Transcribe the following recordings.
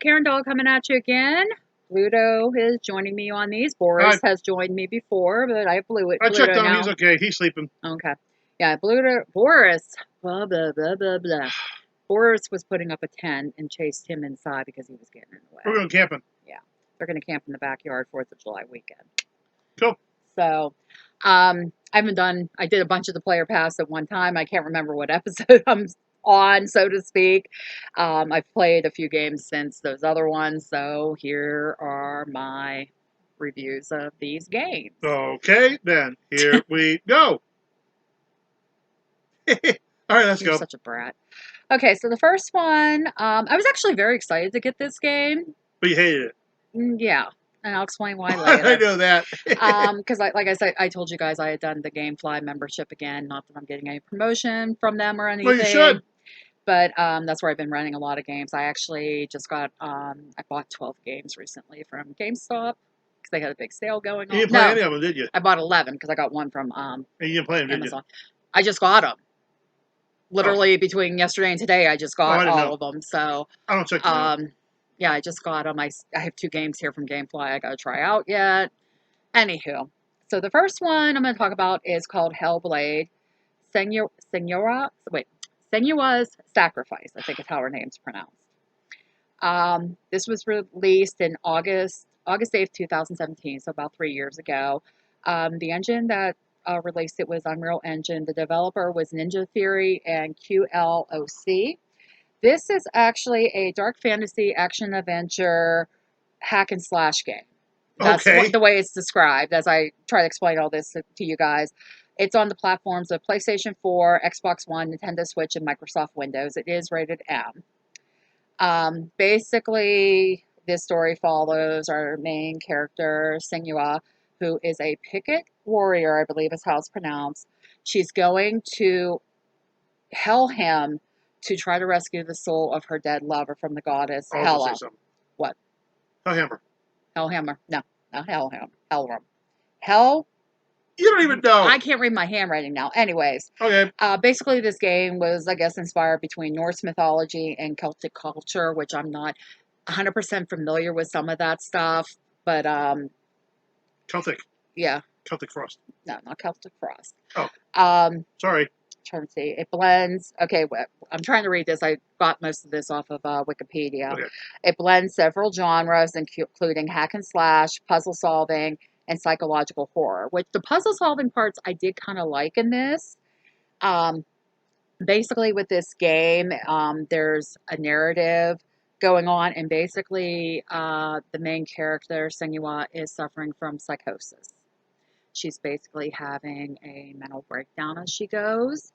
Karen Doll coming at you again. Bluto is joining me on these. Boris has joined me before, but I blew it. I checked Bluto on him. now. He's okay. He's sleeping. Okay. Yeah, Bluto. Boris. Blah, blah, blah, blah, blah. Boris was putting up a tent and chased him inside because he was getting in the way. We're going camping. Yeah. They're going to camp in the backyard 4th of July weekend. Cool. So, I did a bunch of the player pass at one time. I can't remember what episode I'm on, so to speak. I've played a few games since those other ones, so here are my reviews of these games. Okay, then here we go. All right, let's You're go. Such a brat. Okay, so the first one, I was actually very excited to get this game. But you hated it. Yeah, and I'll explain why later. I know that. Because like I said, I told you guys I had done the GameFly membership again. Not that I'm getting any promotion from them or anything. Well, you should. But that's where I've been running a lot of games. I actually just got, I bought 12 games recently from GameStop because they had a big sale going on. You didn't play any of them, did you? I bought 11 because I got one from And you didn't play them, Amazon. Did you? I just got them. Literally between yesterday and today, I just got all of them. So I don't check them out. yeah, I just got them. I have 2 games here from GameFly I got to try out yet. Anywho, so the first one I'm going to talk about is called Hellblade Senua's Sacrifice, I think is how her name's pronounced. This was released in August 8th, 2017, so about 3 years ago. The engine that released it was Unreal Engine. The developer was Ninja Theory and QLOC. This is actually a dark fantasy action adventure hack and slash game. That's the way it's described as I try to explain all this to you guys. It's on the platforms of PlayStation 4, Xbox One, Nintendo Switch, and Microsoft Windows. It is rated M. Basically, this story follows our main character, Senua, who is a picket warrior, I believe is how it's pronounced. She's going to Helheim to try to rescue the soul of her dead lover from the goddess Hela. What? Hellhammer. Hellhammer. No, not Hellhammer. Hellrum. Hell. You don't even know. I can't read my handwriting now. Anyways. Okay. Basically, this game was, I guess, inspired between Norse mythology and Celtic culture, which I'm not 100% familiar with some of that stuff. But, Celtic. Yeah. Celtic Frost. No, not Celtic Frost. Oh. Sorry. Trying to see. It blends. Okay, I'm trying to read this. I got most of this off of Wikipedia. Okay. It blends several genres, including hack and slash, puzzle solving, and psychological horror. Which the puzzle solving parts I did kind of like in this. Basically, with this game, there's a narrative going on, and basically, the main character Senua is suffering from psychosis. She's basically having a mental breakdown as she goes.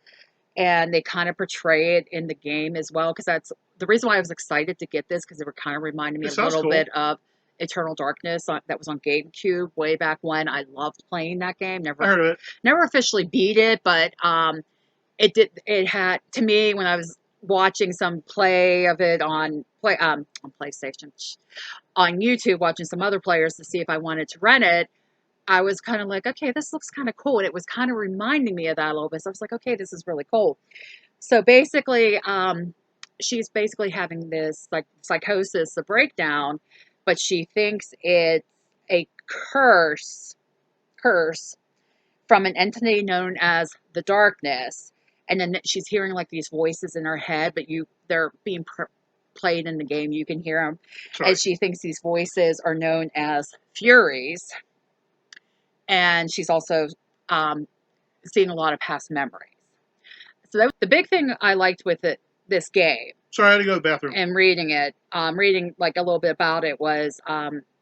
And they kind of portray it in the game as well, because that's the reason why I was excited to get this, because it were kind of reminding me a little bit of Eternal Darkness that was on GameCube way back when. I loved playing that game. I heard of it. Never officially beat it, but it had, to me, when I was watching some play of it on PlayStation, on YouTube, watching some other players to see if I wanted to rent it, I was kind of like, okay, this looks kind of cool. And it was kind of reminding me of that a little bit. So I was like, okay, this is really cool. So basically, she's basically having this like psychosis, a breakdown, but she thinks it's a curse from an entity known as the darkness. And then she's hearing like these voices in her head, but they're being played in the game. You can hear them. Sorry. And she thinks these voices are known as furies. And she's also seeing a lot of past memories. So the big thing I liked with this game. Sorry, I had to go to the bathroom. And reading like a little bit about it was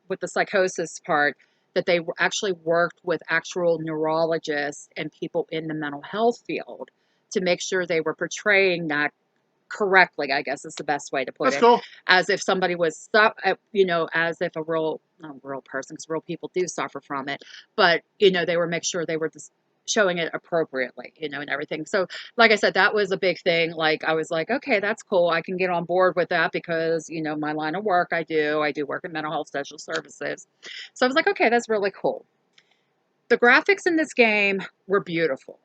with the psychosis part, that they actually worked with actual neurologists and people in the mental health field to make sure they were portraying that correctly, I guess is the best way to put it. That's cool. As if somebody was, as if not a real person, because real people do suffer from it, but, they were make sure they were just showing it appropriately, and everything. So, like I said, that was a big thing. Like, I was like, okay, that's cool. I can get on board with that because, my line of work, I do work in mental health social services. So I was like, okay, that's really cool. The graphics in this game were beautiful.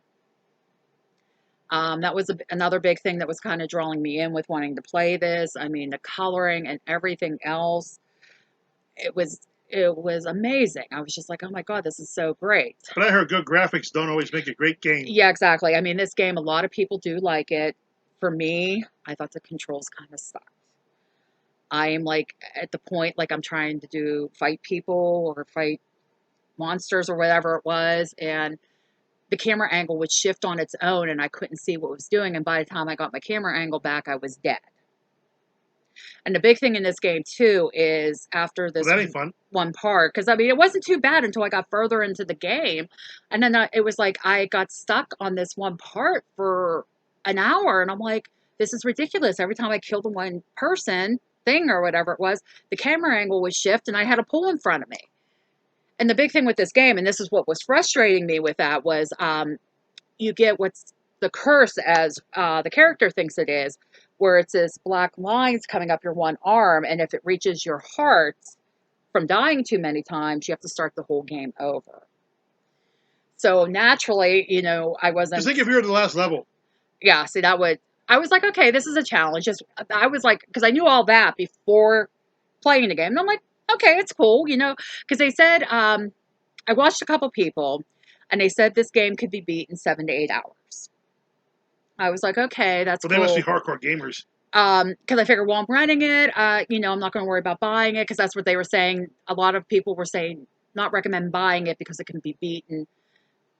That was another big thing that was kind of drawing me in with wanting to play this. I mean, the coloring and everything else, it was it was amazing. I was just like, oh my God, this is so great. But I heard good graphics don't always make a great game. Yeah, exactly. I mean, this game, a lot of people do like it. For me, I thought the controls kind of sucked. I am like at the point like I'm trying to do fight people or fight monsters or whatever it was, and the camera angle would shift on its own and I couldn't see what it was doing. And by the time I got my camera angle back, I was dead. And the big thing in this game too is after Well, this that ain't fun. one part, because I mean, it wasn't too bad until I got further into the game. And then it was like I got stuck on this one part for an hour. And I'm like, this is ridiculous. Every time I killed the one person thing or whatever it was, the camera angle would shift and I had a pool in front of me. And the big thing with this game, and this is what was frustrating me with that, was you get what's the curse as the character thinks it is, where it's this black lines coming up your one arm, and if it reaches your heart from dying too many times, you have to start the whole game over. So naturally, I Just wasn't. think if you're at the last level. Yeah, see, that would. I was like, okay, this is a challenge. Just I was like, because I knew all that before playing the game, and I'm like, okay, it's cool, because they said I watched a couple people, and they said this game could be beat in 7 to 8 hours. I was like, okay, that's Well, they must be cool. hardcore gamers. Because I figured, well, I'm renting it. I'm not going to worry about buying it because that's what they were saying. A lot of people were saying not recommend buying it because it can be beaten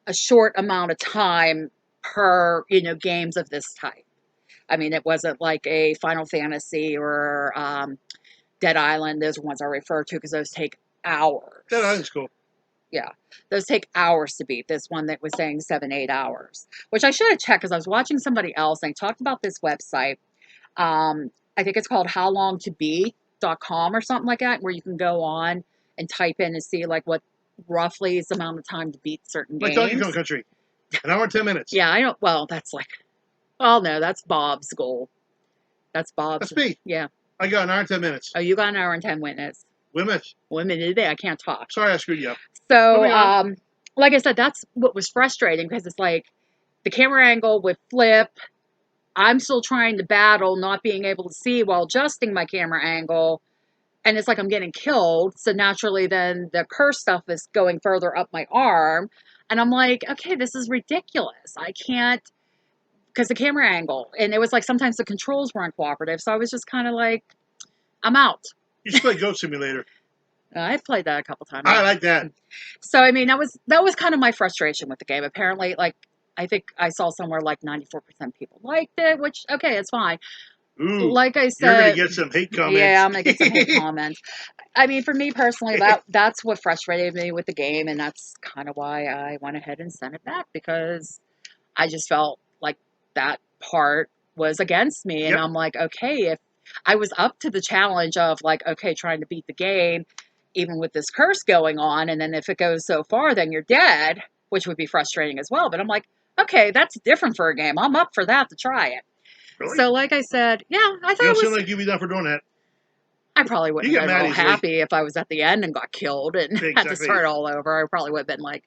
a short amount of time per, games of this type. I mean, it wasn't like a Final Fantasy or Dead Island. Those are ones I refer to because those take hours. Dead Island's cool. Yeah, those take hours to beat. This one that was saying 7, 8 hours, which I should have checked because I was watching somebody else and they talked about this website. I think it's called howlongtobeat.com or something like that, where you can go on and type in and see like what roughly is the amount of time to beat certain Like Donkey games. Kong Country. An hour and 10 minutes. Yeah, I don't. Well, that's like, well, no, that's Bob's goal. That's Bob's. That's me. Yeah. I got an hour and 10 minutes. Oh, you got an hour and 10 minutes. Women. Women today, I can't talk. Sorry, I screwed you up. So, like I said, that's what was frustrating because it's like the camera angle would flip. I'm still trying to battle, not being able to see while adjusting my camera angle. And it's like I'm getting killed. So naturally, then the curse stuff is going further up my arm. And I'm like, okay, this is ridiculous. I can't, because the camera angle. And it was like sometimes the controls weren't cooperative. So I was just kind of like, I'm out. You should play Goat Simulator. I've played that a couple times. I like that. So I mean, that was kind of my frustration with the game. Apparently, like I think I saw somewhere like 94% people liked it, which okay, it's fine. Ooh, like I said, you're gonna get some hate comments. Yeah, I'm gonna get some hate comments. I mean, for me personally, that's what frustrated me with the game, and that's kind of why I went ahead and sent it back because I just felt like that part was against me, and I'm like, okay, if I was up to the challenge of like, okay, trying to beat the game, even with this curse going on, and then if it goes so far, then you're dead, which would be frustrating as well. But I'm like, okay, that's different for a game. I'm up for that to try it. Really? So, like I said, yeah, I thought you it was. Seem like you'd be down for doing that. I probably wouldn't You have get been mad real easily. happy if I was at the end and got killed and had to start all over. I probably would have been like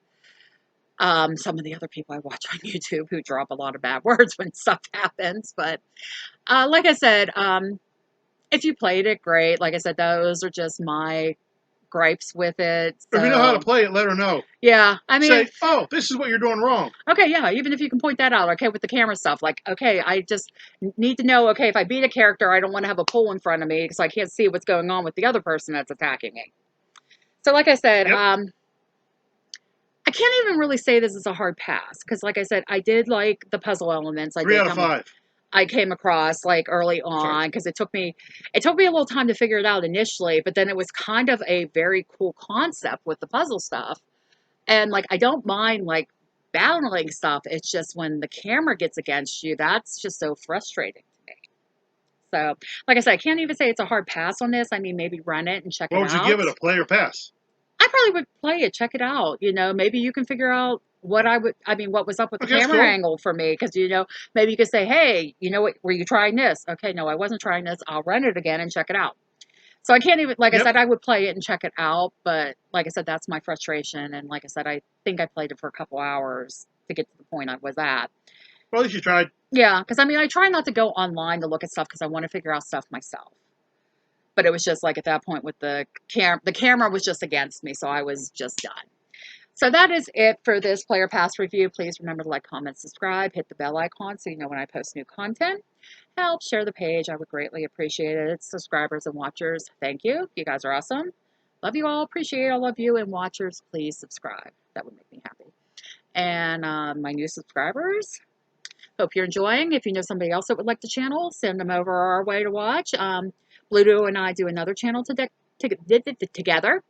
some of the other people I watch on YouTube who drop a lot of bad words when stuff happens. But like I said, if you played it, great. Like I said, those are just my gripes with it. So, if you know how to play it, let her know. Yeah, I mean, say, oh, this is what you're doing wrong. Okay, yeah, even if you can point that out, okay, with the camera stuff, like, okay, I just need to know, okay, if I beat a character, I don't want to have a pole in front of me because I can't see what's going on with the other person that's attacking me. So, like I said, I can't even really say this is a hard pass because, like I said, I did like the puzzle elements. 3 out of 5. I came across like early on because it took me a little time to figure it out initially, but then it was kind of a very cool concept with the puzzle stuff. And like I don't mind like battling stuff. It's just when the camera gets against you, that's just so frustrating to me. So, like I said, I can't even say it's a hard pass on this. I mean, maybe run it and check it out. What would you give it, a play or pass? I probably would play it, check it out. Maybe you can figure out what what was up with the camera angle for me. Because, maybe you could say, hey, were you trying this? Okay, no, I wasn't trying this. I'll run it again and check it out. So I can't even, like I said, I would play it and check it out. But like I said, that's my frustration. And like I said, I think I played it for a couple hours to get to the point I was at. Well, at least you tried. Yeah, because I mean, I try not to go online to look at stuff because I want to figure out stuff myself. But it was just like at that point with the camera was just against me, so I was just done. So that is it for this Player Pass review. Please remember to like, comment, subscribe, hit the bell icon so you know when I post new content. Help share the page. I would greatly appreciate it. Subscribers and watchers, thank you. You guys are awesome. Love you all. Appreciate all of you. And watchers, please subscribe. That would make me happy. And my new subscribers, hope you're enjoying. If you know somebody else that would like the channel, send them over our way to watch. Bluto and I do another channel together,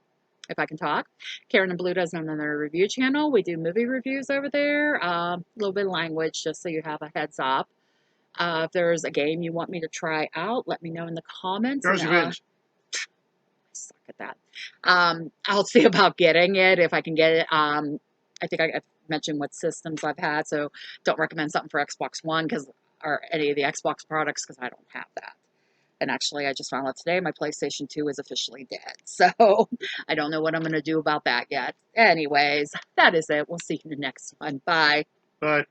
if I can talk. Karen and Blue does another review channel. We do movie reviews over there. A little bit of language, just so you have a heads up. If there's a game you want me to try out, let me know in the comments. There's And revenge. I suck at that. I'll see about getting it if I can get it. I think I've mentioned what systems I've had, so don't recommend something for Xbox One or any of the Xbox products because I don't have that. And actually, I just found out today my PlayStation 2 is officially dead. So I don't know what I'm going to do about that yet. Anyways, that is it. We'll see you in the next one. Bye. Bye.